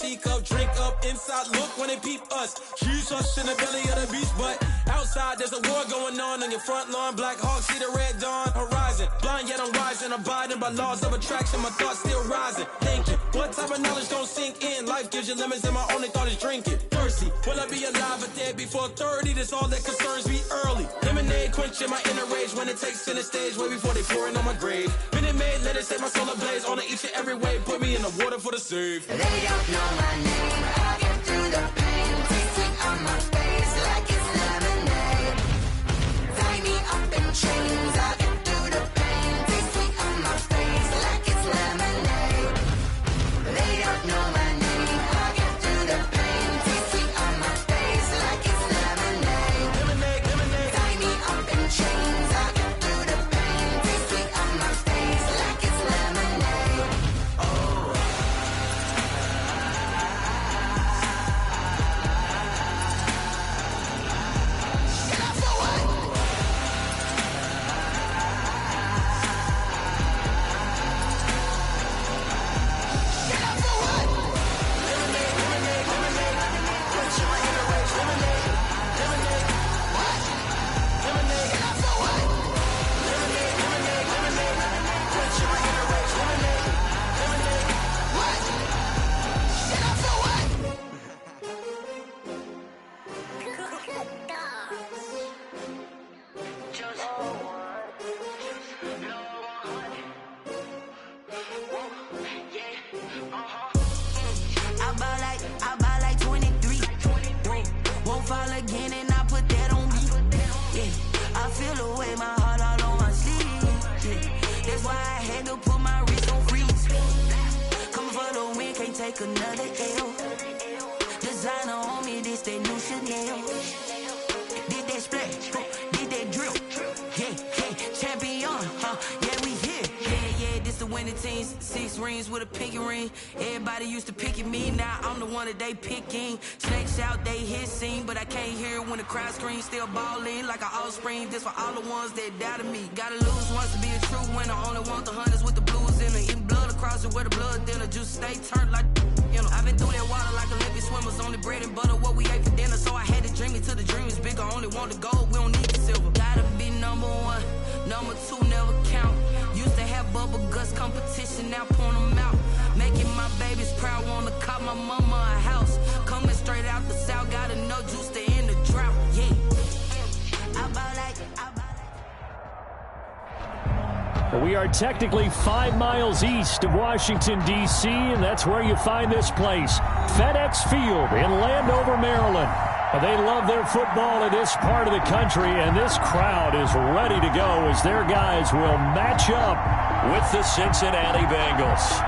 speak up, drink up, inside look when they peep us. Choose us in the belly of the beast, but outside there's a war going on your front lawn. Black Hawk, see the red dawn horizon. Blind yet I'm rising, abiding by laws of attraction. My thoughts still rising, thinking what type of knowledge don't sink in? Life gives you limits and my only thought is drinking. Thirsty, will I be alive or dead before 30? That's all that concerns me early. Lemonade quenching my inner rage when it takes center stage way before they pouring on my grave. Minute Maid, let it set my soul ablaze on each and every way. Put me in the water for the save. They don't know my name. I get through the pain. Taste sweet on my face like it's lemonade. Tie me up in chains. I get through the pain. Taste sweet on my face like it's lemonade. They don't know my name. I get through the pain. Taste sweet on my face like it's lemonade. Lemonade, lemonade. Tie me up in chains. I get through the pain. Taste sweet on my face like it's lemonade. I buy like 23. Won't fall again and I put that on me. Yeah, I feel the way, my heart all on my sleeve. Yeah, that's why I had to put my wrist on freeze. Coming for the win, can't take another L. Designer on me, this that new Chanel. Did that splash, did that drill. Yeah, champion, yeah, we here. Yeah, this the winning teams. 6 rings with a pinky ring. Everybody used to picking me, now I'm the one that they picking. Snakes out, they hit scene, but I can't hear it when the crowd screams. Still balling like an offspring. This for all the ones that doubted me. Gotta lose once to be a true winner. Only want the hunters with the blues in it. Eating blood across it where the blood dinner. Juice stay turned like, you know. I've been through that water like Olympic swimmers. Only bread and butter, what we ate for dinner. So I had to dream it till the dream is bigger. Only want the gold, we don't need the silver. Gotta be number 1, number 2 never count. Used to have bubble guts competition, now point them out. Making my babies proud, wanna call my mama a house. Coming straight out the south, gotta know juice to end the drought. Yeah, I buy like. Well, we are technically 5 miles east of Washington, D.C., and that's where you find this place, FedEx Field in Landover, Maryland. They love their football in this part of the country, and this crowd is ready to go as their guys will match up with the Cincinnati Bengals.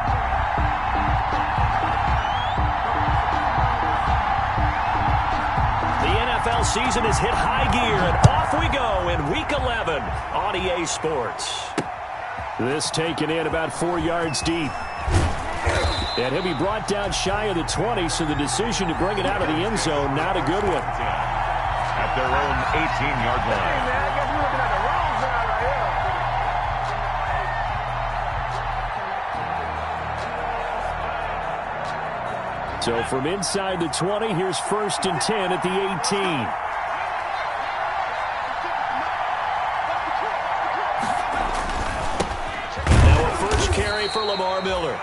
The NFL season has hit high gear, and off we go in Week 11 on EA Sports. This taken in about 4 yards deep. And he'll be brought down shy of the 20, so the decision to bring it out of the end zone, not a good one. At their own 18-yard line. Hey, man, I guess we're looking at the wrong side right here. So from inside the 20, here's 1st and 10 at the 18. For Lamar Miller.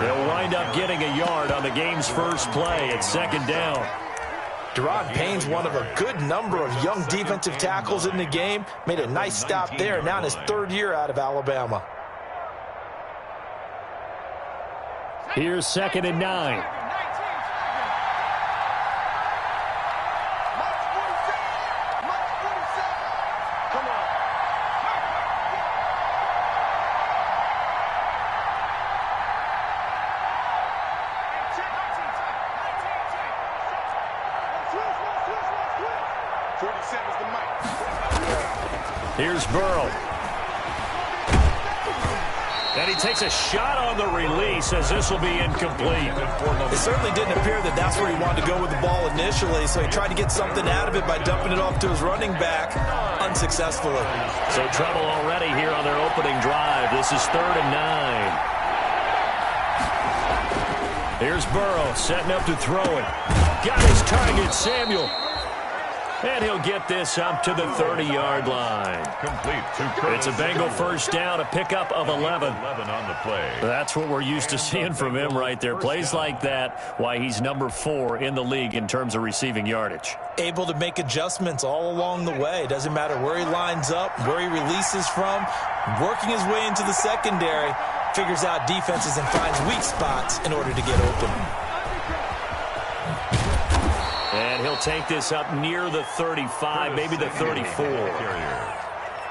They'll wind up getting a yard on the game's first play at 2nd down. Deron Payne's one of a good number of young defensive tackles in the game. Made a nice stop there, now in his 3rd year out of Alabama. Here's 2nd and 9. Here's Burrow. And he takes a shot on the release as this will be incomplete. It certainly didn't appear that that's where he wanted to go with the ball initially, so he tried to get something out of it by dumping it off to his running back unsuccessfully. So trouble already here on their opening drive. This is 3rd and 9. Here's Burrow setting up to throw it. Got his target, Samuel. And he'll get this up to the 30-yard line. Complete. It's a Bengal first down, a pickup of 11. 11 on the play. That's what we're used to seeing from him right there. Plays like that, why he's number 4 in the league in terms of receiving yardage. Able to make adjustments all along the way. Doesn't matter where he lines up, where he releases from. Working his way into the secondary. Figures out defenses and finds weak spots in order to get open. And he'll take this up near the 35, maybe the 34.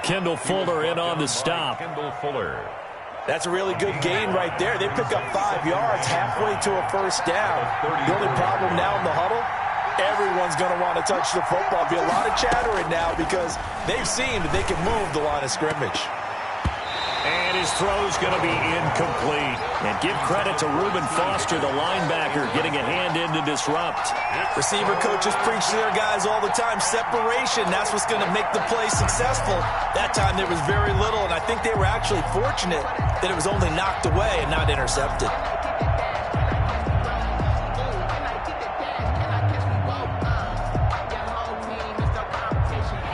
Kendall Fuller in on the stop. Kendall Fuller. That's a really good gain right there. They pick up 5 yards halfway to a first down. The only problem now in the huddle, everyone's going to want to touch the football. Be a lot of chattering now because they've seen that they can move the line of scrimmage. And his throw's going to be incomplete. And give credit to Reuben Foster, the linebacker, getting a hand in to disrupt. Receiver coaches preach to their guys all the time. Separation, that's what's going to make the play successful. That time there was very little, and I think they were actually fortunate that it was only knocked away and not intercepted.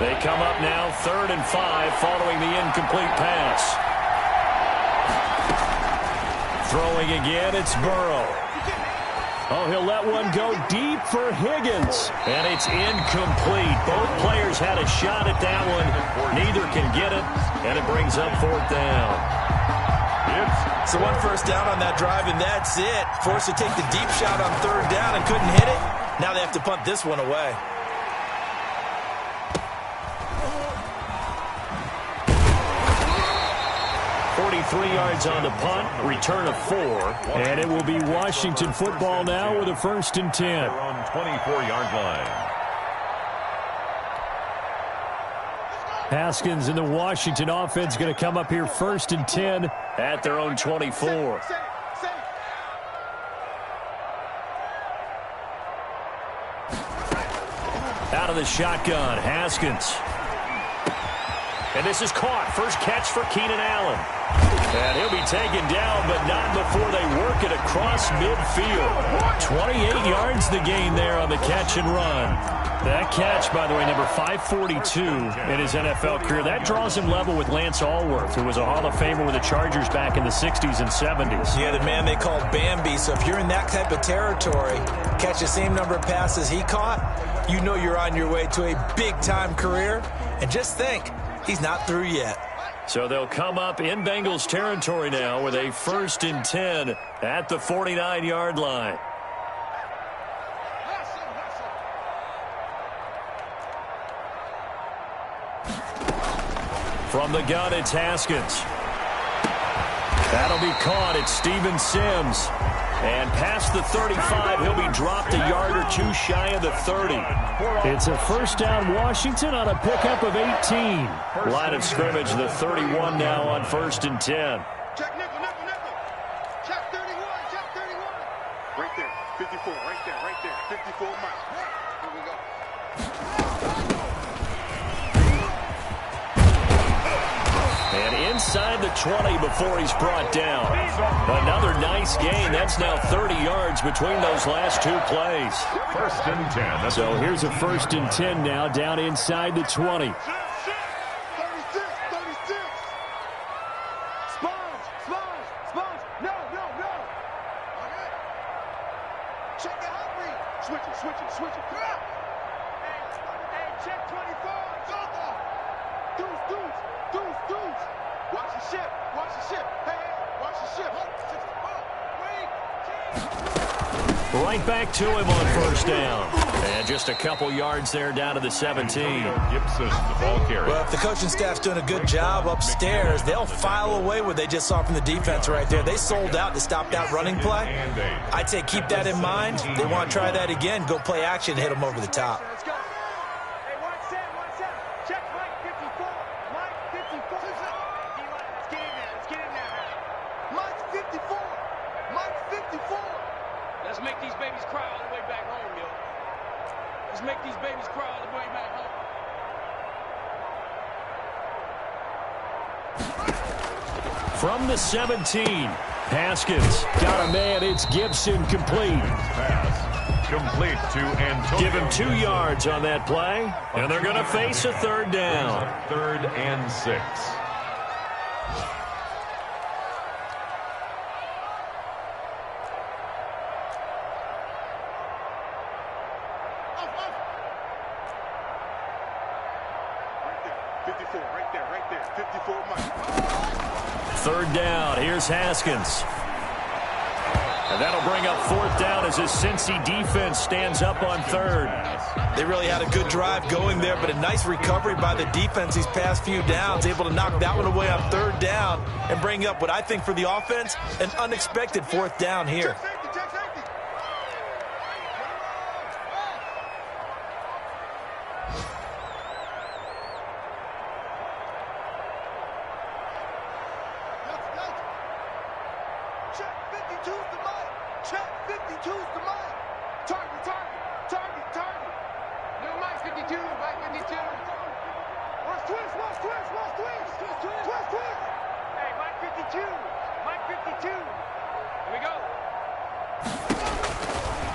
They come up now 3rd and 5 following the incomplete pass. Throwing again, it's Burrow. Oh, he'll let one go deep for Higgins. And it's incomplete. Both players had a shot at that one. Neither can get it, and it brings up 4th down. So 1 first down on that drive, and that's it. Forced to take the deep shot on 3rd down and couldn't hit it. Now they have to punt this one away. 43 yards on the punt, return of 4, and it will be Washington football now with a 1st and 10. They're on 24-yard line. Haskins and the Washington offense going to come up here 1st and 10 at their own 24. Out of the shotgun, Haskins. And this is caught. First catch for Keenan Allen. And he'll be taken down, but not before they work it across midfield. 28 yards the gain there on the catch and run. That catch, by the way, number 542 in his NFL career. That draws him level with Lance Allworth, who was a Hall of Famer with the Chargers back in the 60s and 70s. Yeah, the man they called Bambi. So if you're in that type of territory, catch the same number of passes he caught, you know you're on your way to a big-time career. And just think, he's not through yet. So they'll come up in Bengals territory now with a 1st and 10 at the 49-yard line. From the gun, it's Haskins. That'll be caught. It's Steven Sims. And past the 35, he'll be dropped a yard or 2 shy of the 30. It's a 1st down Washington on a pickup of 18. Line of scrimmage, the 31 now on 1st and 10. Check nickel, nickel, nickel. Check 31, check 31. Right there, 54, right there, 54 miles. Here we go. And inside the 20 before he's brought down. Another nice gain. That's now 30 yards between those last 2 plays. 1st and 10. So here's a 1st and 10 now down inside the 20. 36, 36. Sponge, sponge, sponge. No, no, no. Okay. Check the hot read. Switch it, switch it, switch it. Hey, check 24. Deuce, deuce, deuce, deuce. Watch the ship, watch the ship. Hey, watch the ship. Right back to him on 1st down. And just a couple yards there down to the 17. Gibson, the ball carrier. Well, if the coaching staff's doing a good job upstairs, they'll file away what they just saw from the defense right there. They sold out to stop that running play. I'd say keep that in mind. They want to try that again. Go play action, hit them over the top. Let's go. Hey, watch that. Check Mike 54. Mike 54. Let's get in there. Let's get in there. Mike 54. Mike 54. Let's make these babies cry all the way back home, yo. Let's make these babies cry all the way back home. From the 17, Haskins got a man. It's Gibson complete. Pass complete to Antonio. Give him 2 yards on that play, and they're going to face a third down. 3rd and 6. Right there. 54, Mike. 3rd down. Here's Haskins. And that'll bring up 4th down as his Cincy defense stands up on 3rd. They really had a good drive going there, but a nice recovery by the defense these past few downs, able to knock that one away on 3rd down and bring up what I think for the offense, an unexpected 4th down here.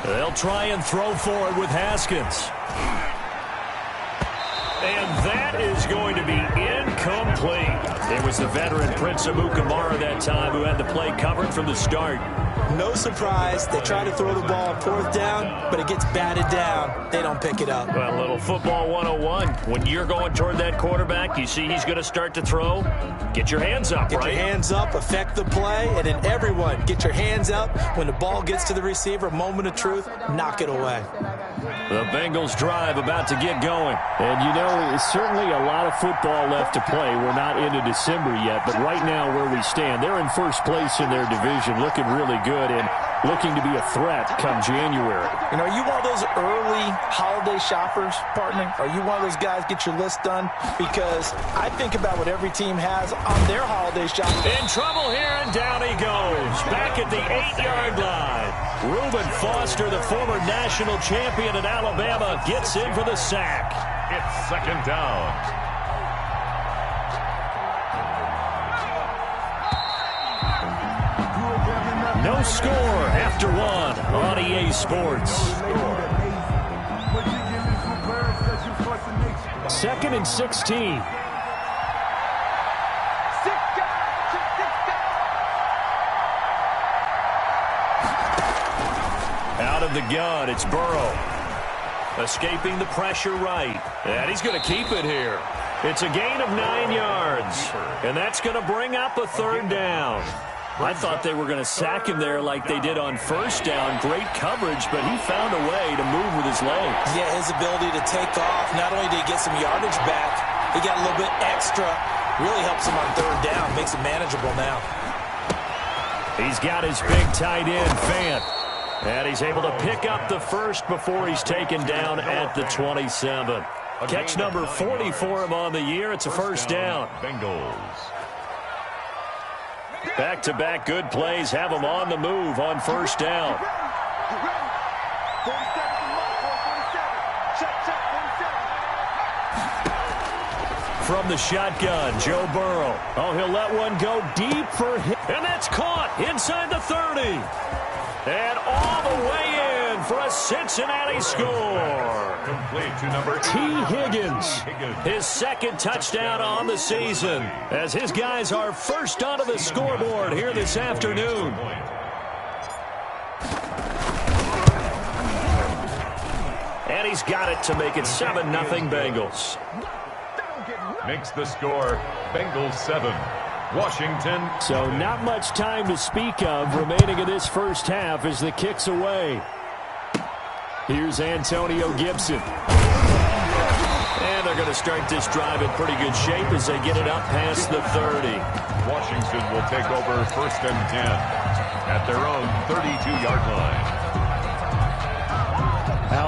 They'll try and throw for it with Haskins. And that is going to be incomplete. It was the veteran Prince Amukamara that time who had the play covered from the start. No surprise. They try to throw the ball on 4th down, but it gets batted down. They don't pick it up. Well, a little football 101. When you're going toward that quarterback, you see he's going to start to throw. Get your hands up, Get your hands up, affect the play, and then everyone get your hands up. When the ball gets to the receiver, moment of truth, knock it away. The Bengals drive about to get going. And, you know, it's certainly a lot of football left to play. We're not into December yet, but right now where we stand, they're in first place in their division, looking really good and looking to be a threat come January. You know, are you one of those early holiday shoppers, partner? Are you one of those guys get your list done? Because I think about what every team has on their holiday shop. In trouble here, and down he goes. Back at the 8-yard line. Reuben Foster, the former national champion at Alabama, gets in for the sack. It's 2nd down. No score after 1 on EA Sports. 2nd and 16. Out of the gun, it's Burrow. Escaping the pressure right. And he's going to keep it here. It's a gain of 9 yards. And that's going to bring up a 3rd down. I thought they were going to sack him there like they did on 1st down. Great coverage, but he found a way to move with his legs. Yeah, his ability to take off. Not only did he get some yardage back, he got a little bit extra. Really helps him on 3rd down. Makes it manageable now. He's got his big tight end, Fant. And he's able to pick up the first before he's taken down at the 27. Catch number 40 for him on the year. It's a 1st down. Bengals. Back-to-back good plays have him on the move on 1st down. From the shotgun, Joe Burrow. Oh, he'll let one go deep for him. And that's caught inside the 30. And all the way in for a Cincinnati score. Complete to number T. Higgins. His 2nd touchdown on the season as his guys are first onto the scoreboard here this afternoon. And he's got it to make it 7-0 Bengals. Makes the score Bengals 7. Washington. So not much time to speak of remaining in this first half as the kick's away. Here's Antonio Gibson. And they're going to start this drive in pretty good shape as they get it up past the 30. Washington will take over 1st and 10 at their own 32-yard line.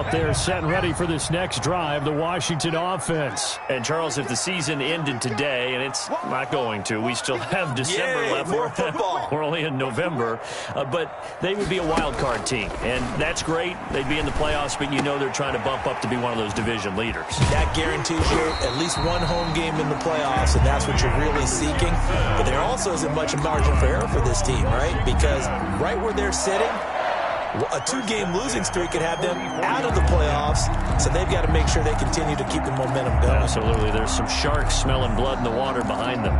out there setting ready for this next drive, the Washington offense. And, Charles, if the season ended today, and it's not going to, we still have December left. More football. We're only in November. But they would be a wild card team, and that's great. They'd be in the playoffs, but you know they're trying to bump up to be one of those division leaders. That guarantees you at least one home game in the playoffs, and that's what you're really seeking. But there also isn't much margin for error for this team, right? Because right where they're sitting, a 2-game losing streak could have them out of the playoffs, so they've got to make sure they continue to keep the momentum going. Absolutely. There's some sharks smelling blood in the water behind them.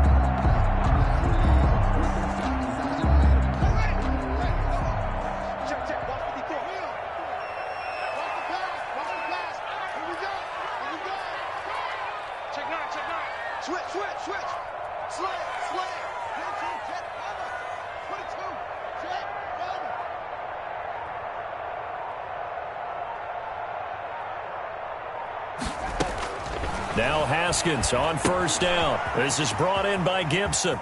Now Haskins on first down. This is brought in by Gibson.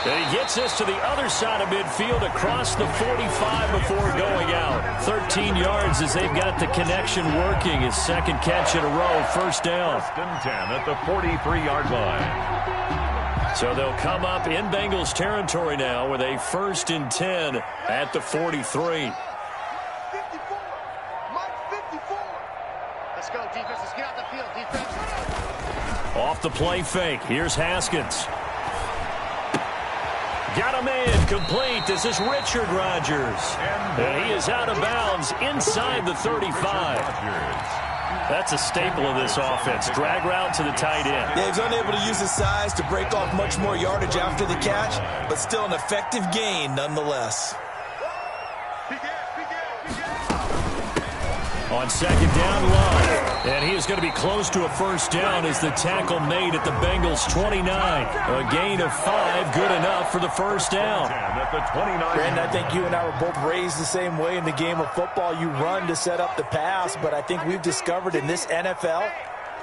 And he gets this to the other side of midfield across the 45 before going out. 13 yards as they've got the connection working. His second catch in a row, first down. First and 10 at the 43-yard line. So they'll come up in Bengals territory now with a 1st and 10 at the 43. Off the play fake. Here's Haskins. Got him in. Complete. This is Richard Rodgers. And he is out of bounds inside the 35. That's a staple of this offense. Drag route to the tight end. Yeah, he's unable to use his size to break off much more yardage after the catch, but still an effective gain nonetheless. On second down, Love. And he is going to be close to a first down as the tackle made at the Bengals 29. A gain of 5, good enough for the first down. At the 29. Brandon, I think you and I were both raised the same way in the game of football. You run to set up the pass, but I think we've discovered in this NFL,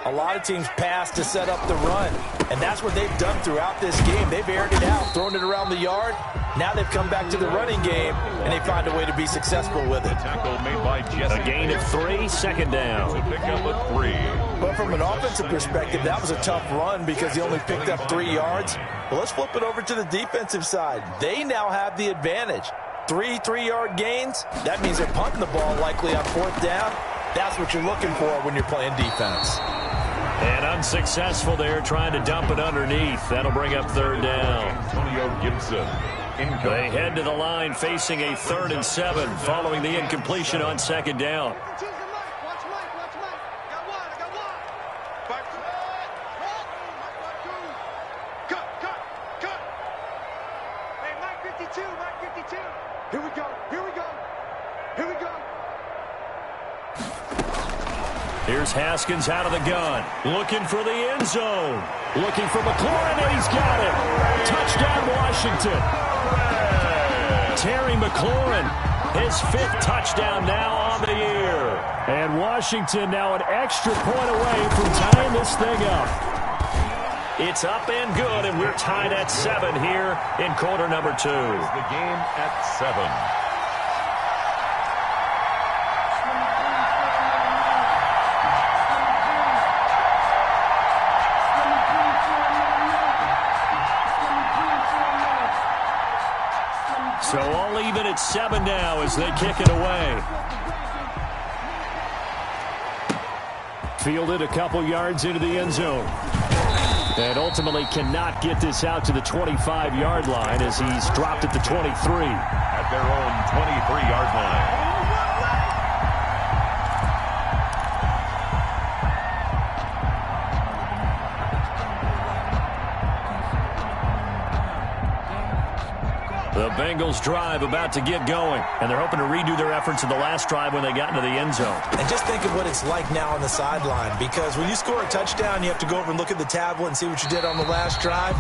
a lot of teams pass to set up the run. And that's what they've done throughout this game. They've aired it out, thrown it around the yard. Now they've come back to the running game, and they find a way to be successful with it. Tackle made by Jesse. A gain of 3, second down. To pick up a 3. But from an offensive perspective, that was a tough run because he only picked up 3 yards. Well, let's flip it over to the defensive side. They now have the advantage. 3 3-yard gains. That means they're punting the ball likely on 4th down. That's what you're looking for when you're playing defense. And unsuccessful there, trying to dump it underneath. That'll bring up 3rd down. Antonio Gibson. They head to the line facing a 3rd and 7 following the incompletion on 2nd down. Here's Haskins out of the gun. Looking for the end zone. Looking for McLaurin, and he's got it. Touchdown, Washington. Terry McLaurin, his 5th touchdown now on the year. And Washington now an extra point away from tying this thing up. It's up and good, and we're tied at 7 here in quarter number 2. The game at 7. So all even at 7 now as they kick it away. Fielded a couple yards into the end zone. And ultimately cannot get this out to the 25-yard line as he's dropped at the 23. At their own 23-yard line. The Bengals drive about to get going, and they're hoping to redo their efforts in the last drive when they got into the end zone. And just think of what it's like now on the sideline, because when you score a touchdown, you have to go over and look at the tablet and see what you did on the last drive.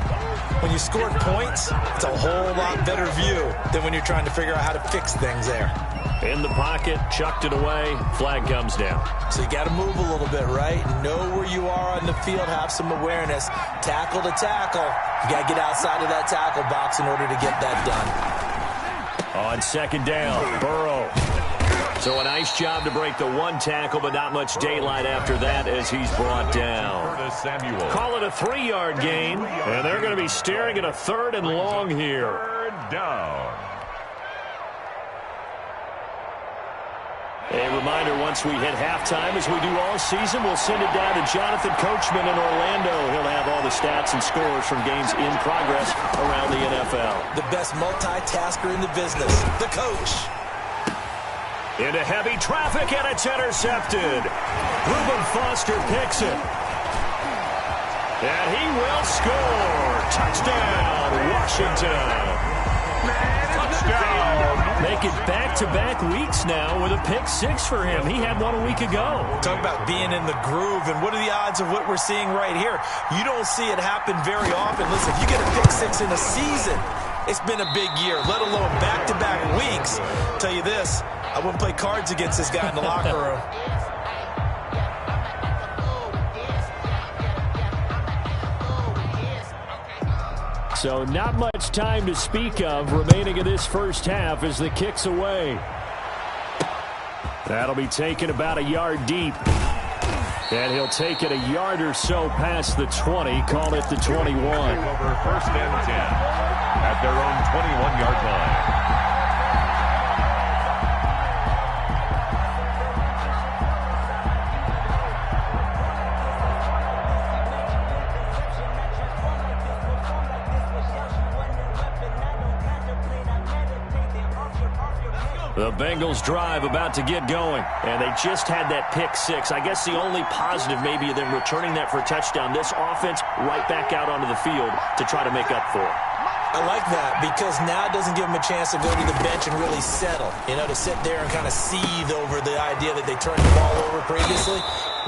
When you scored points, it's a whole lot better view than when you're trying to figure out how to fix things there. In the pocket, chucked it away, flag comes down. So you got to move a little bit, right? Know where you are on the field, have some awareness. Tackle to tackle. You got to get outside of that tackle box in order to get that done. On second down, Burrow. So a nice job to break the one tackle, but not much daylight after that as he's brought down. Call it a 3-yard gain, and they're going to be staring at a 3rd and long here. 3rd down. A reminder, once we hit halftime, as we do all season, we'll send it down to Jonathan Coachman in Orlando. He'll have all the stats and scores from games in progress around the NFL. The best multitasker in the business, the coach. Into heavy traffic, and it's intercepted. Reuben Foster picks it. And he will score. Touchdown, Washington. Touchdown. Make it back-to-back weeks now with a pick 6 for him. He had one a week ago. Talk about being in the groove, and what are the odds of what we're seeing right here? You don't see it happen very often. Listen, if you get a pick 6 in a season, it's been a big year, let alone back-to-back weeks. I'll tell you this, I wouldn't play cards against this guy in the locker room. So not much time to speak of remaining in this first half as the kick's away. That'll be taken about a yard deep. And he'll take it a yard or so past the 20, call it the 21. Over 1st and 10 at their own 21-yard line. The Bengals drive about to get going, and they just had that pick 6. I guess the only positive maybe of them returning that for a touchdown. This offense right back out onto the field to try to make up for it. I like that because now it doesn't give them a chance to go to the bench and really settle. You know, to sit there and kind of seethe over the idea that they turned the ball over previously.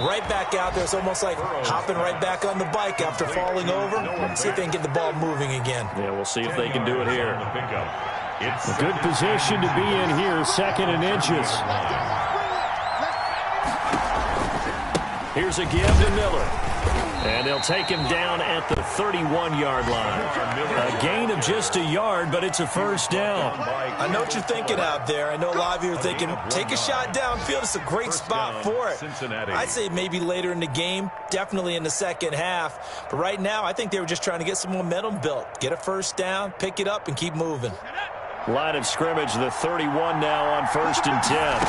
Right back out there. It's almost like hopping right back on the bike after falling over. See if they can get the ball moving again. Yeah, we'll see if they can do it here. A good position to be in here, 2nd and inches. Here's a give to Miller. And they'll take him down at the 31-yard line. A gain of just a yard, but it's a 1st down. I know what you're thinking out there. I know a lot of you are thinking, take a shot downfield. It's a great spot for it. I'd say maybe later in the game, definitely in the second half. But right now, I think they were just trying to get some momentum built. Get a 1st down, pick it up, and keep moving. Line of scrimmage, the 31 now on 1st and 10.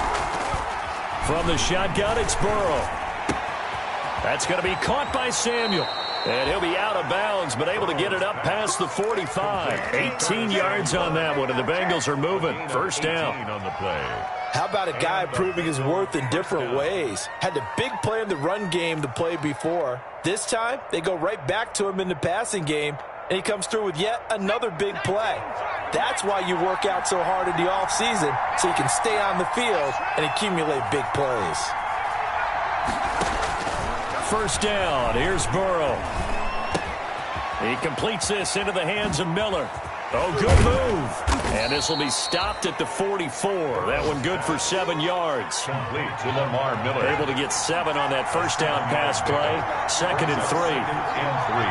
From the shotgun, it's Burrow. That's going to be caught by Samuel. And he'll be out of bounds, but able to get it up past the 45. 18 yards on that one, and the Bengals are moving. 1st down. On the play. How about a guy proving his worth in different ways? Had a big play in the run game to play before. This time, they go right back to him in the passing game, and he comes through with yet another big play. That's why you work out so hard in the offseason, so you can stay on the field and accumulate big plays. 1st down. Here's Burrow. He completes this into the hands of Miller. Oh, good move. And this will be stopped at the 44. That one good for 7 yards. Complete to Lamar Miller. Able to get 7 on that 1st down pass play. 2nd and 3. 2nd and 3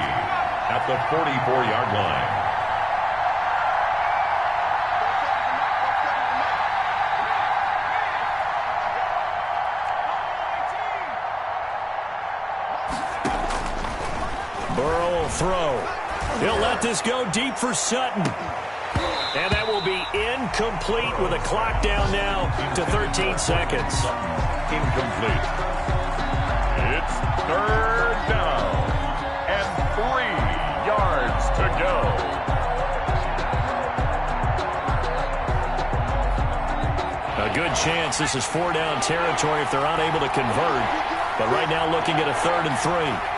at the 44-yard line. Burrow will throw. He'll let this go deep for Sutton. And that will be incomplete with a clock down now to 13 seconds. Incomplete. It's 3rd down and 3 yards to go. A good chance this is 4-down territory if they're unable to convert. But right now looking at a 3rd and 3.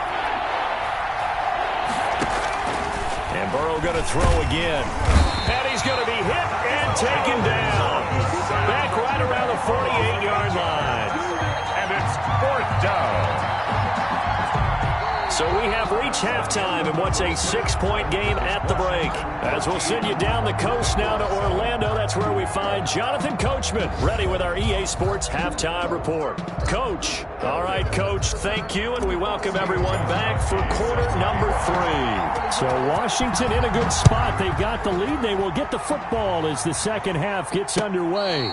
And Burrow going to throw again. And he's going to be hit and taken down. Back right around the 48-yard line. And it's 4th down. So we have reached halftime in what's a 6-point game at the break. As we'll send you down the coast now to Orlando, that's where we find Jonathan Coachman, ready with our EA Sports Halftime Report. Coach. All right, Coach, thank you, and we welcome everyone back for quarter number 3. So Washington in a good spot. They've got the lead. They will get the football as the second half gets underway.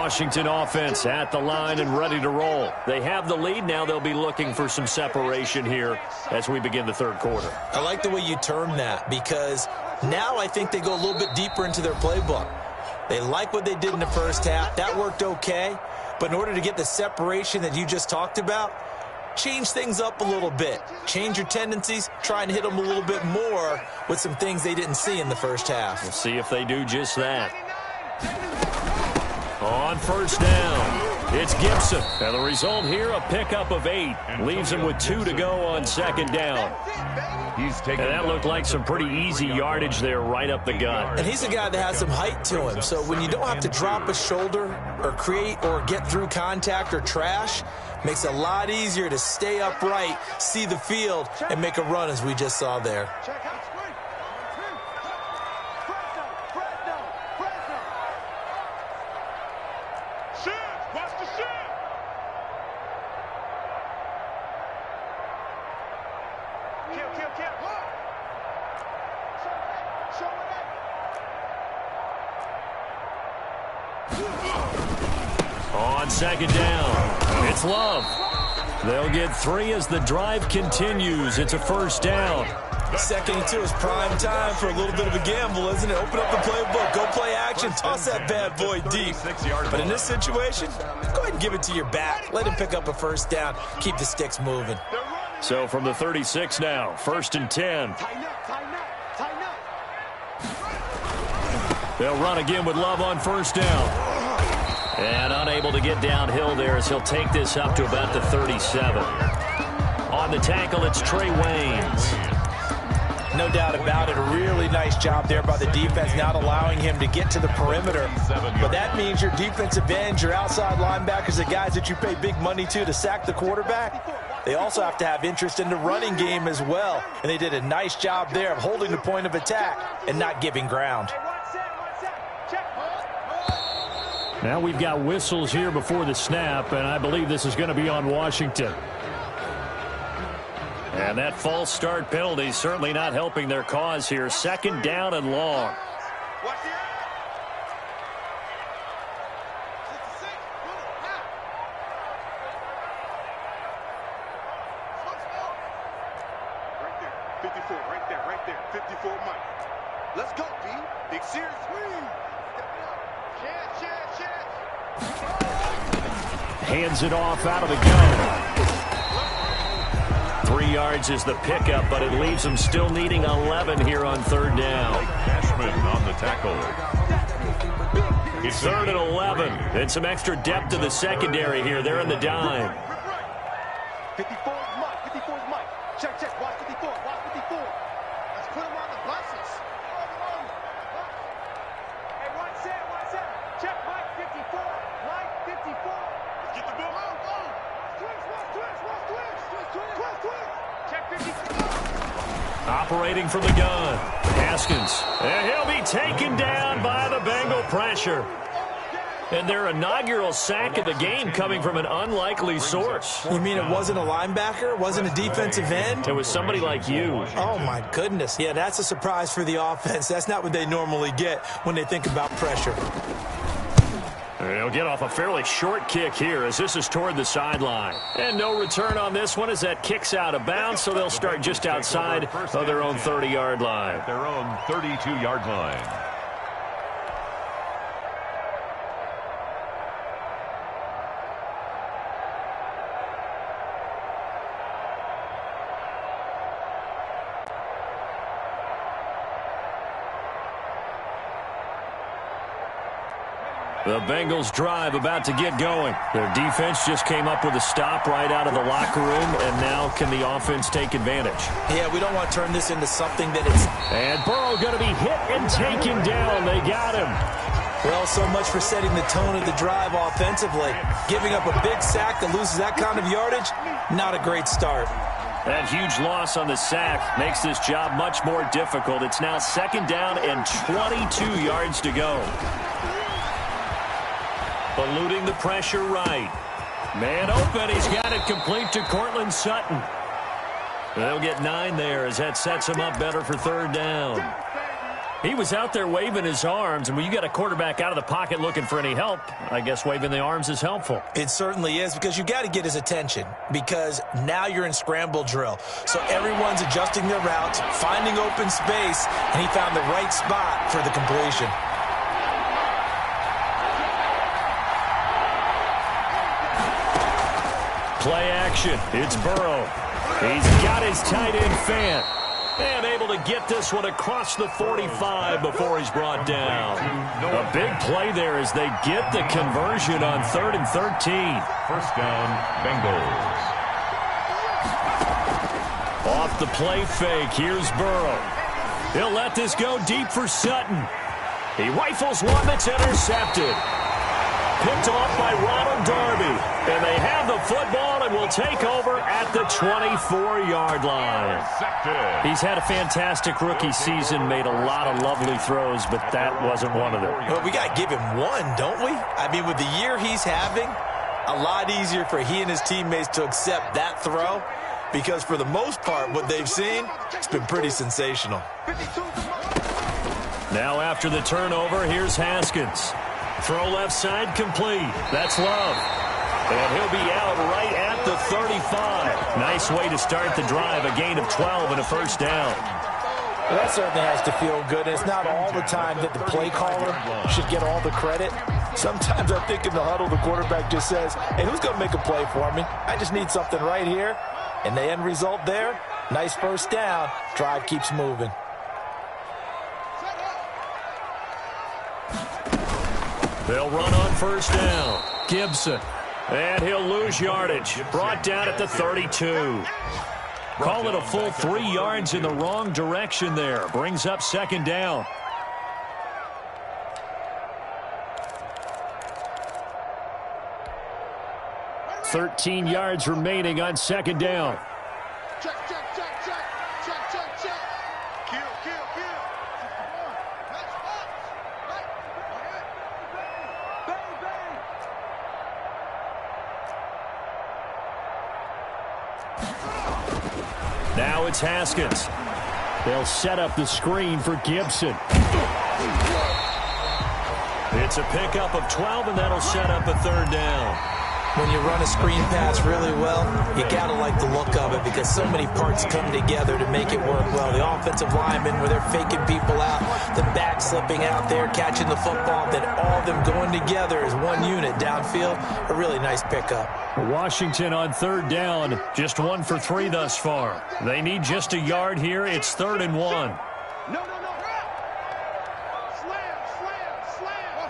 Washington offense at the line and ready to roll. They have the lead. Now they'll be looking for some separation here as we begin the third quarter. I like the way you term that, because now I think they go a little bit deeper into their playbook. They like what they did in the first half. That worked okay. But in order to get the separation that you just talked about, change things up a little bit. Change your tendencies. Try and hit them a little bit more with some things they didn't see in the first half. We'll see if they do just that. On first down, it's Gibson. And the result here, a pickup of 8. Leaves him with 2 to go on second down. And that looked like some pretty easy yardage there right up the gut. And he's a guy that has some height to him. So when you don't have to drop a shoulder or create or get through contact or trash, makes it a lot easier to stay upright, see the field, and make a run as we just saw there. On second down, it's Love. They'll get 3 as the drive continues. It's a first down. Second and 2 is prime time for a little bit of a gamble, isn't it? Open up the playbook, go play action, toss that bad boy deep. But in this situation, go ahead and give it to your back. Let him pick up a first down. Keep the sticks moving. So from the 36 now, first and 10. They'll run again with Love on first down. And unable to get downhill there as he'll take this up to about the 37. On the tackle, it's Trey Waynes. No doubt about it. A really nice job there by the defense, not allowing him to get to the perimeter. But that means your defensive ends, your outside linebackers, the guys that you pay big money to sack the quarterback, they also have to have interest in the running game as well. And they did a nice job there of holding the point of attack and not giving ground. Now we've got whistles here before the snap, and I believe this is going to be on Washington. And that false start penalty certainly not helping their cause here. Second down and long. Let's go, B. Big series. Hands it off out of the gun. 3 yards is the pickup, but it leaves them still needing 11 here on third down. Cashman on the tackle. It's third and 11. And some extra depth to the secondary here. They're in the dime. 54 is Mike. 54 is Mike. Check, check. Watch 54. Watch 54. Let's put him on the buses. Hey, 1-7. Check Mike 54. Mike 54. Let's get the ball. Twins. Check 54. Operating from the gun. Haskins. And he'll be taken down by the Bengal pressure. And their inaugural sack of the game coming from an unlikely source. You mean it wasn't a linebacker? Wasn't a defensive end? It was somebody like you. Oh, my goodness. Yeah, that's a surprise for the offense. That's not what they normally get when they think about pressure. They'll get off a fairly short kick here as this is toward the sideline. And no return on this one as that kicks out of bounds, so they'll start just outside of their own 30-yard line. Their own 32-yard line. The Bengals drive about to get going. Their defense just came up with a stop right out of the locker room, and now can the offense take advantage? Yeah, we don't want to turn this into something that it's... And Burrow going to be hit and taken down. They got him. Well, so much for setting the tone of the drive offensively. Giving up a big sack that loses that kind of yardage, not a great start. That huge loss on the sack makes this job much more difficult. It's now second down and 22 yards to go. Eluding the pressure right. Man open. He's got it complete to Cortland Sutton. They'll get 9 there as that sets him up better for third down. He was out there waving his arms, and when you got a quarterback out of the pocket looking for any help, I guess waving the arms is helpful. It certainly is, because you got to get his attention, because now you're in scramble drill. So everyone's adjusting their routes, finding open space, and he found the right spot for the completion. Play action. It's Burrow. He's got his tight end fan. And able to get this one across the 45 before he's brought down. A big play there as they get the conversion on 3rd and 13. First down, Bengals. Off the play fake, here's Burrow. He'll let this go deep for Sutton. He rifles one that's intercepted. Picked off by Ronald Darby. And they have the football and will take over at the 24-yard line. He's had a fantastic rookie season, made a lot of lovely throws, but that wasn't one of them. Well, we got to give him one, don't we? I mean, with the year he's having, a lot easier for he and his teammates to accept that throw, because for the most part, what they've seen, it's been pretty sensational. Now after the turnover, here's Haskins. Throw left side complete. That's Love. And he'll be out right at the 35. Nice way to start the drive, a gain of 12 and a first down. Well, that certainly has to feel good. And it's not all the time that the play caller should get all the credit. Sometimes I think in the huddle, the quarterback just says, hey, who's going to make a play for me? I just need something right here. And the end result there, nice first down. Drive keeps moving. They'll run on first down. Gibson. And he'll lose yardage. Brought down at the 32. Call it a full 3 yards in the wrong direction there. Brings up second down. "13 yards remaining on second down. Check, check, check, check, check, check, check. Kill, kill, kill. Now it's Haskins. They'll set up the screen for Gibson. It's a pickup of 12, and that'll set up a third down. When you run a screen pass really well, you got to like the look of it, because so many parts come together to make it work well. The offensive linemen, where they're faking people out, the back slipping out there, catching the football, then all of them going together as one unit downfield. A really nice pickup. Washington on third down, just 1 for 3 thus far. They need just a yard here. It's 3rd and 1. No, no, no. Slam, slam, slam.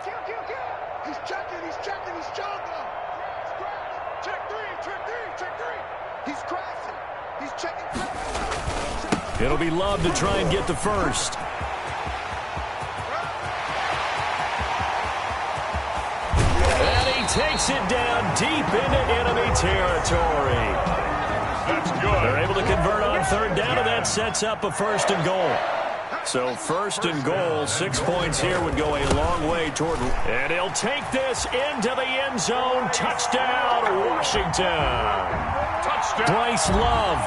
Kill, kill, kill, kill. He's checking, he's checking, he's choking. Check three, check three, check three. He's crashing. He's checking. It'll be Love to try and get the first. And he takes it down deep into enemy territory. That's good. They're able to convert on third down, and that sets up a 1st and goal. So 1st and goal, 6 points here would go a long way toward. And he'll take this into the end zone. Touchdown, Washington. Touchdown. Bryce Love,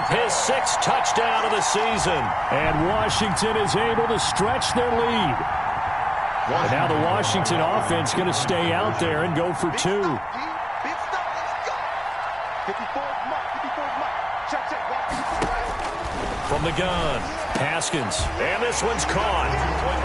his 6th touchdown of the season. And Washington is able to stretch their lead. And now the Washington offense going to stay out there and go for 2. Big stop, let's go. 54's mark, 54's mark. Check, check. From the gun, Haskins. And this one's caught.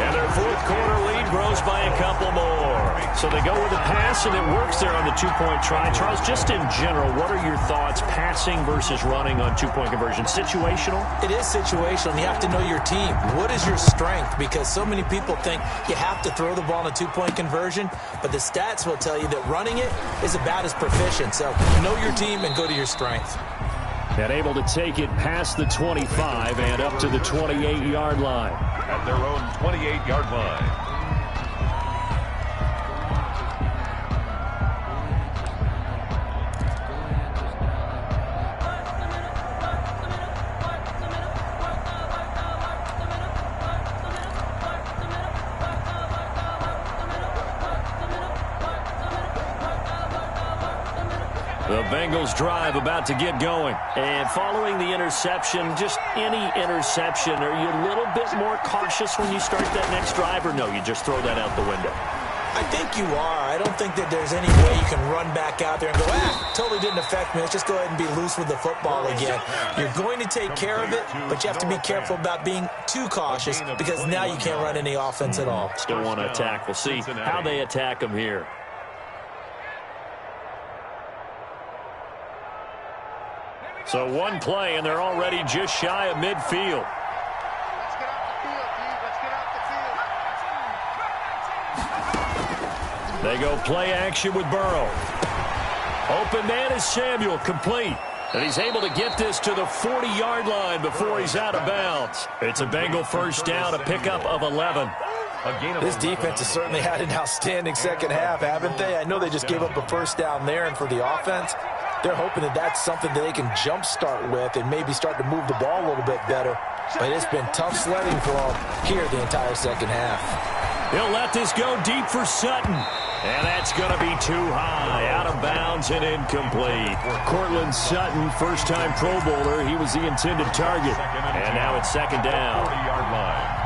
And their 4th quarter lead grows by a couple more. So they go with a pass, and it works there on the 2-point try. Charles, just in general, what are your thoughts, passing versus running on 2-point conversion? Situational? It is situational. You have to know your team. What is your strength? Because so many people think you have to throw the ball in a 2-point conversion, but the stats will tell you that running it is about as proficient. So know your team and go to your strength. And able to take it past the 25 and up to the 28-yard line. At their own 28-yard line. The Bengals drive about to get going. And following the interception, just any interception, are you a little bit more cautious when you start that next drive, or no, you just throw that out the window? I think you are. I don't think that there's any way you can run back out there and go, totally didn't affect me. Let's just go ahead and be loose with the football again. You're going to take care of it, but you have to be careful about being too cautious because now you can't run any offense at all. Still want to attack. We'll see how they attack them here. So one play, and they're already just shy of midfield. Let's get off the field, dude. Let's get off the field. They go play action with Burrow. Open man is Samuel, complete. And he's able to get this to the 40-yard line before he's out of bounds. It's a Bengal first down, a pickup of 11. This defense has certainly had an outstanding second half, haven't they? I know they just gave up a first down there, and for the offense, they're hoping that that's something that they can jumpstart with and maybe start to move the ball a little bit better. But it's been tough sledding for them here the entire second half. He'll let this go deep for Sutton. And that's going to be too high, out of bounds and incomplete. Cortland Sutton, first-time Pro Bowler. He was the intended target. And now it's second down. 40-yard line.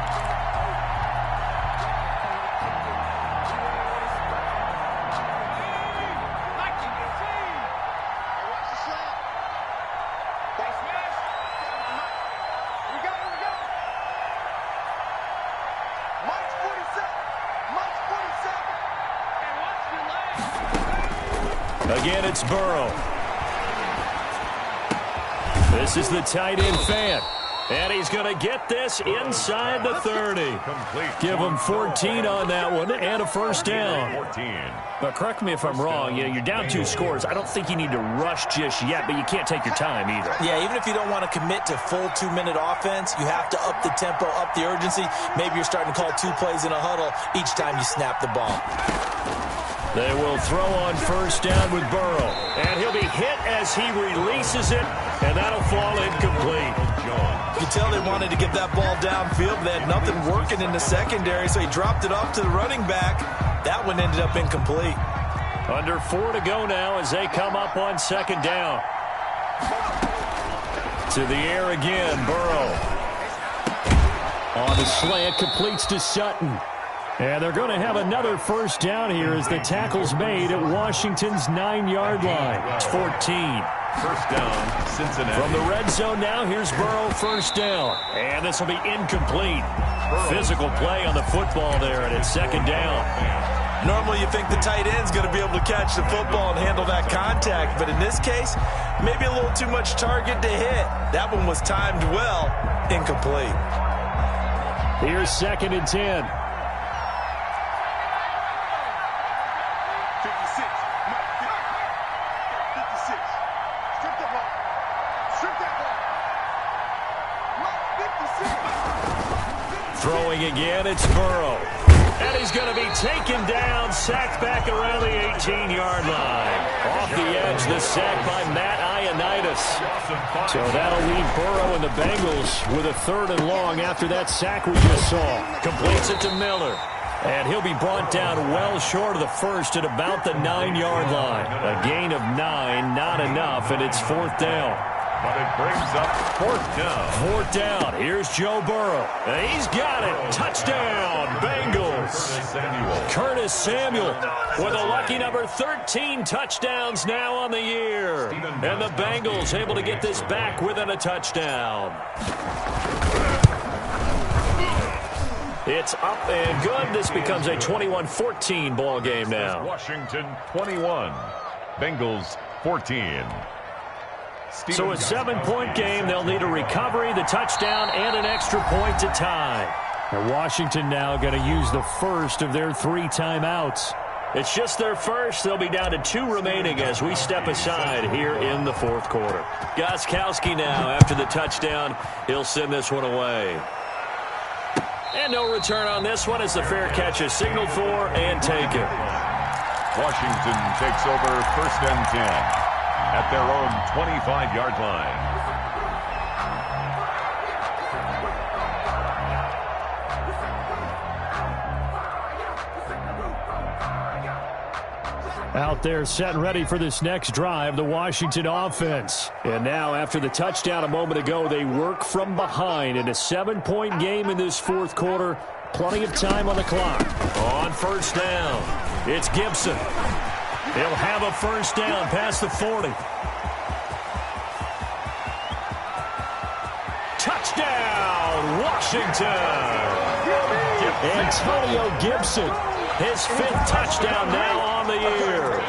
Again, it's Burrow. This is the tight end fan. And he's going to get this inside the 30. Give him 14 on that one and a first down. But correct me if I'm wrong. You're down 2 scores. I don't think you need to rush just yet, but you can't take your time either. Yeah, even if you don't want to commit to full 2-minute offense, you have to up the tempo, up the urgency. Maybe you're starting to call 2 plays in a huddle each time you snap the ball. They will throw on first down with Burrow. And he'll be hit as he releases it, and that'll fall incomplete. You can tell they wanted to get that ball downfield. They had nothing working in the secondary, so he dropped it off to the running back. That one ended up incomplete. Under 4 to go now as they come up on second down. To the air again, Burrow. On the slant, completes to Sutton. And they're going to have another first down here as the tackle's made at Washington's 9-yard line. It's 14. First down, Cincinnati. From the red zone now, here's Burrow, first down. And this will be incomplete. Physical play on the football there, and it's second down. Normally you think the tight end's going to be able to catch the football and handle that contact, but in this case, maybe a little too much target to hit. That one was timed well, incomplete. Here's second and 10. Throwing again, it's Burrow. And he's going to be taken down, sacked back around the 18-yard line. Off the edge, the sack by Matt Ioannidis. So that'll leave Burrow and the Bengals with a 3rd and long after that sack we just saw. Completes it to Miller. And he'll be brought down well short of the first at about the 9-yard line. A gain of 9, not enough, and it's 4th down. But it brings up 4th down. 4th down. Here's Joe Burrow. And he's got it. Touchdown, Bengals. Curtis Samuel with a lucky number 13 touchdowns now on the year. And the Bengals able to get this back within a touchdown. It's up and good. This becomes a 21-14 ball game now. Washington 21, Bengals 14. So a 7-point game. They'll need a recovery, the touchdown, and an extra point to tie. And Washington now going to use the first of their 3 timeouts. It's just their first. They'll be down to 2 remaining as we step aside here in the 4th quarter. Gostkowski now after the touchdown. He'll send this one away. And no return on this one as the fair catch is signaled for and taken. Washington takes over 1st and 10. At their own 25-yard line. Out there set and ready for this next drive, the Washington offense. And now after the touchdown a moment ago, they work from behind in a 7-point game in this fourth quarter. Plenty of time on the clock. On first down, it's Gibson. He'll have a first down past the 40. Touchdown, Washington. Antonio Gibson, his 5th touchdown now on the year.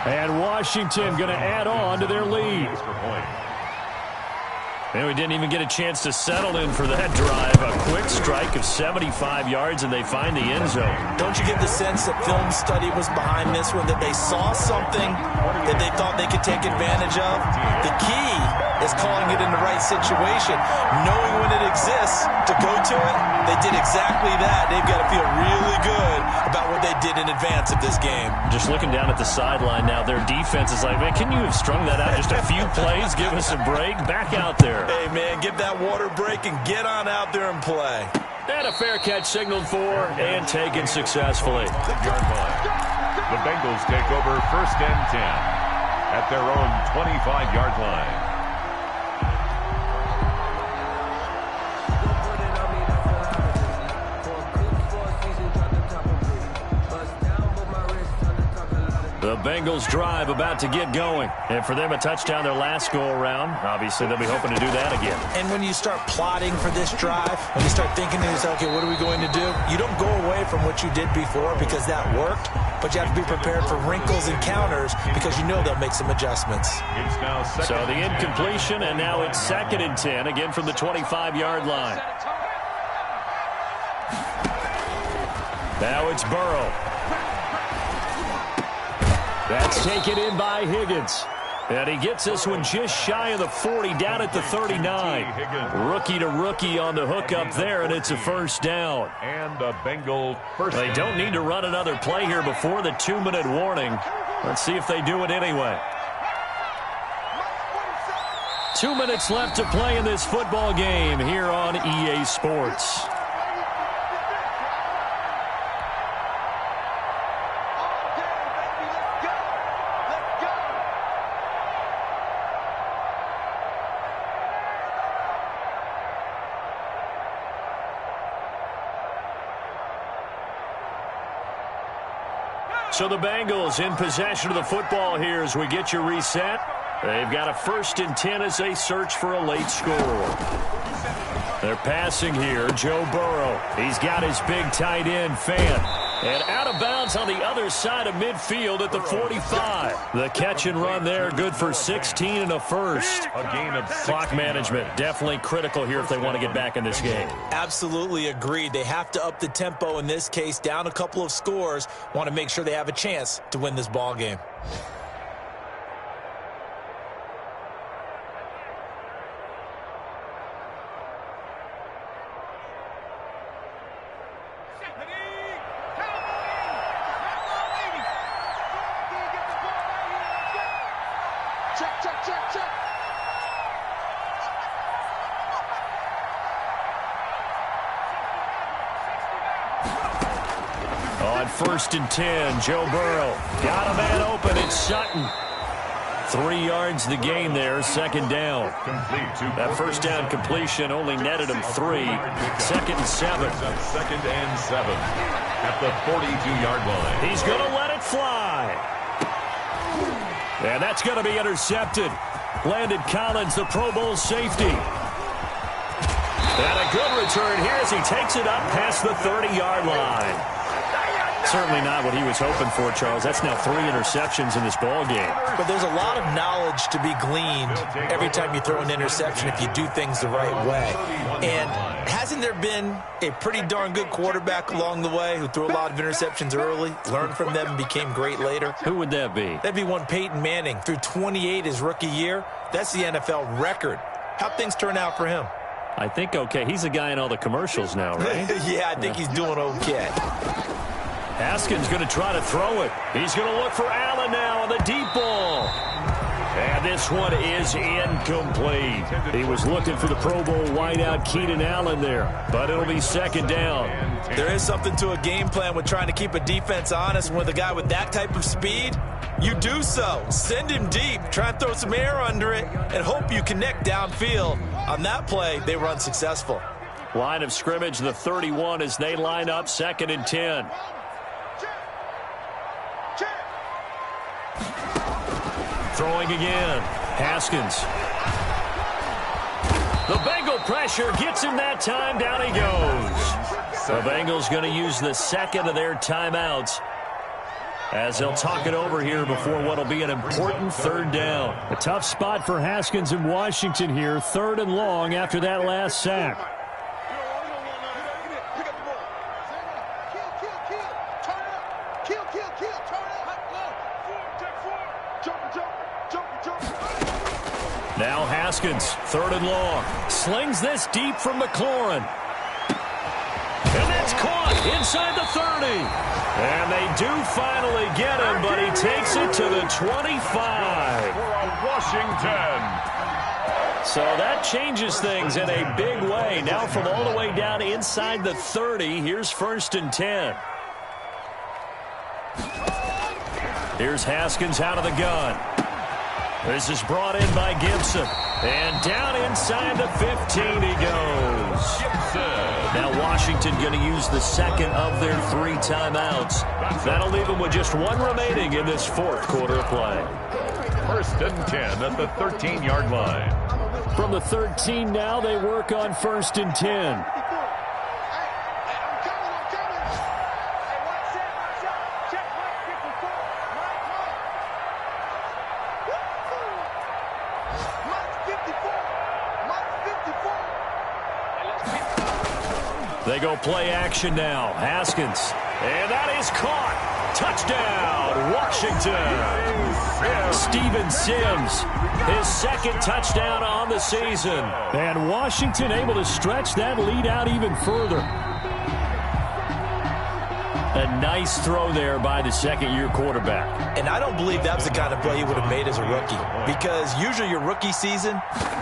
And Washington going to add on to their lead. And we didn't even get a chance to settle in for that drive. A quick strike of 75 yards, and they find the end zone. Don't you get the sense that film study was behind this one, that they saw something that they thought they could take advantage of? The key is calling it in the right situation. Knowing when it exists to go to it, they did exactly that. They've got to feel really good about what they did in advance of this game. Just looking down at the sideline now, their defense is like, man, can you have strung that out just a few plays? Give us a break. Back out there. Hey, man, give that water break and get on out there and play. And a fair catch signaled for and taken successfully. The Bengals take over 1st and 10 at their own 25-yard line. The Bengals drive about to get going. And for them, a touchdown their last go-around. Obviously, they'll be hoping to do that again. And when you start plotting for this drive, when you start thinking to yourself, okay, what are we going to do? You don't go away from what you did before because that worked, but you have to be prepared for wrinkles and counters because you know they'll make some adjustments. So the incompletion, and now it's 2nd and 10, again from the 25-yard line. Now it's Burrow. That's taken in by Higgins. And he gets this one just shy of the 40, down at the 39. Rookie to rookie on the hook up there, and it's a first down. And a Bengal first They don't need to run another play here before the 2-minute warning. Let's see if they do it anyway. 2 minutes left to play in this football game here on EA Sports. So the Bengals in possession of the football here as we get you reset. They've got a 1st and 10 as they search for a late score. They're passing here. Joe Burrow. He's got his big tight end, Fant. And out of bounds on the other side of midfield at the 45. The catch and run there, good for 16 and a first. A gain of clock management, definitely critical here if they want to get back in this game. Absolutely agreed. They have to up the tempo in this case, down a couple of scores. Want to make sure they have a chance to win this ball game. On 1st and 10, Joe Burrow got a man open. It's Sutton. 3 yards the gain there, 2nd down. That first down completion only netted him 3. 2nd and 7. 2nd and 7 at the 42-yard line. He's going to let it fly. And that's going to be intercepted. Landon Collins, the Pro Bowl safety. And a good return here as he takes it up past the 30-yard line. Certainly not what he was hoping for, Charles. That's now 3 interceptions in this ball game. But there's a lot of knowledge to be gleaned every time you throw an interception if you do things the right way. And hasn't there been a pretty darn good quarterback along the way who threw a lot of interceptions early, learned from them, and became great later? Who would that be? That'd be one Peyton Manning. Threw 28 his rookie year. That's the NFL record. How'd things turn out for him? I think okay. He's a guy in all the commercials now, right? Yeah, I think he's doing okay. Haskins going to try to throw it. He's going to look for Allen now on the deep ball. And And this one is incomplete. He was looking for the Pro Bowl wideout Keenan Allen there, but it'll be second down. There is something to a game plan with trying to keep a defense honest. With a guy with that type of speed, you do so. Send him deep, try and throw some air under it, and hope you connect downfield. On that play, they were unsuccessful. Line of scrimmage, the 31 as they line up, 2nd and 10. Throwing again. Haskins. The Bengal pressure gets him that time. Down he goes. The Bengals going to use the second of their timeouts as they'll talk it over here before what will be an important 3rd down. A tough spot for Haskins in Washington here. 3rd and long after that last sack. Now Haskins, 3rd and long. Slings this deep from McLaurin. And that's caught inside the 30. And they do finally get him, but he takes it to the 25. For Washington. So that changes things in a big way. Now from all the way down inside the 30, here's 1st and 10. Here's Haskins out of the gun. This is brought in by Gibson. And down inside the 15 he goes. Now Washington going to use the second of their 3 timeouts. That'll leave them with just 1 remaining in this 4th quarter of play. 1st and 10 at the 13-yard line. From the 13 now, they work on 1st and 10. They go play action now. Haskins. And that is caught. Touchdown, Washington. Steven Sims, his 2nd touchdown on the season. And Washington able to stretch that lead out even further. A nice throw there by the 2nd-year quarterback. And I don't believe that was the kind of play he would have made as a rookie, because usually your rookie season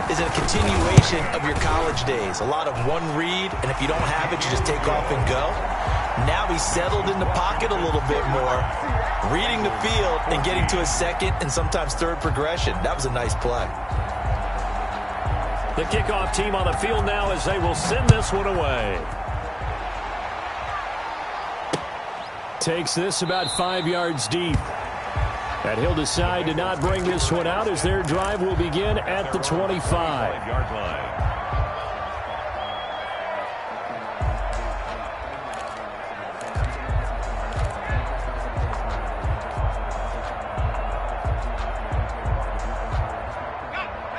is a continuation of your college days. A lot of one read, and if you don't have it, you just take off and go. Now he's settled in the pocket a little bit more, reading the field and getting to his 2nd and sometimes 3rd progression. That was a nice play. The kickoff team on the field now as they will send this one away. Takes this about 5 yards deep. And he'll decide to not bring this one out as their drive will begin at the 25-yard line.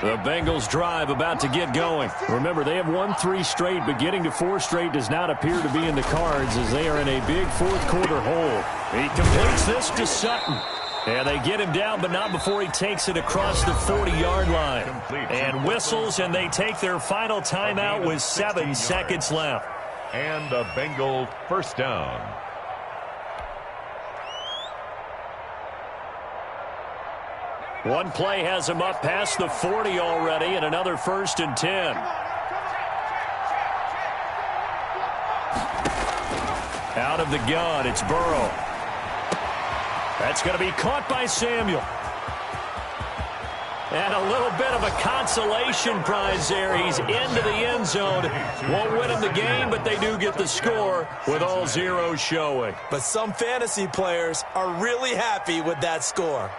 The Bengals drive about to get going. Remember, they have won 3 straight, but getting to 4 straight does not appear to be in the cards as they are in a big 4th quarter hole. He completes this to Sutton. And they get him down, but not before he takes it across the 40-yard line. And whistles, and they take their final timeout with 7 seconds left. And a Bengal 1st down. One play has him up past the 40 already, and another 1st and 10. Out of the gun, it's Burrow. That's going to be caught by Samuel. And a little bit of a consolation prize there. He's into the end zone. Won't win him the game, but they do get the score with all zeros showing. But some fantasy players are really happy with that score.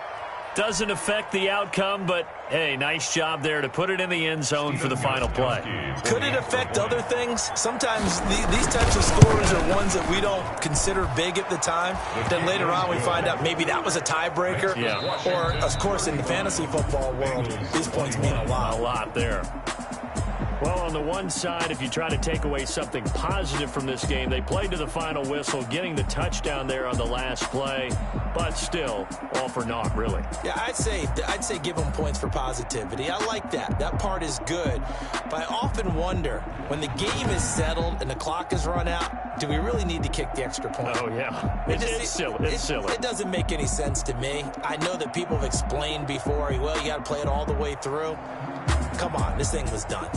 Doesn't affect the outcome, but, hey, nice job there to put it in the end zone for the final play. Could it affect other things? Sometimes these types of scores are ones that we don't consider big at the time. Then later on we find out maybe that was a tiebreaker. Yeah. Or, of course, in the fantasy football world, these points mean a lot. A lot there. Well, on the one side, if you try to take away something positive from this game, they played to the final whistle, getting the touchdown there on the last play, but still, all for naught, really. Yeah, I'd say give them points for positivity. I like that. That part is good. But I often wonder, when the game is settled and the clock is run out, do we really need to kick the extra point? Oh, yeah. It's silly. It's silly. It doesn't make any sense to me. I know that people have explained before, well, you got to play it all the way through. Come on, this thing was done.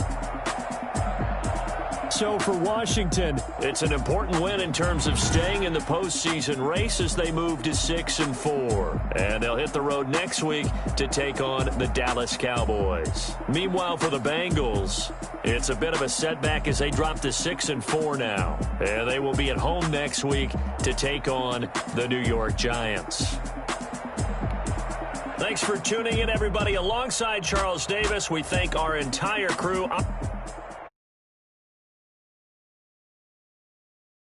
So for Washington, it's an important win in terms of staying in the postseason race as they move to 6-4. And they'll hit the road next week to take on the Dallas Cowboys. Meanwhile, for the Bengals, it's a bit of a setback as they drop to 6-4 now. And they will be at home next week to take on the New York Giants. Thanks for tuning in, everybody. Alongside Charles Davis, we thank our entire crew.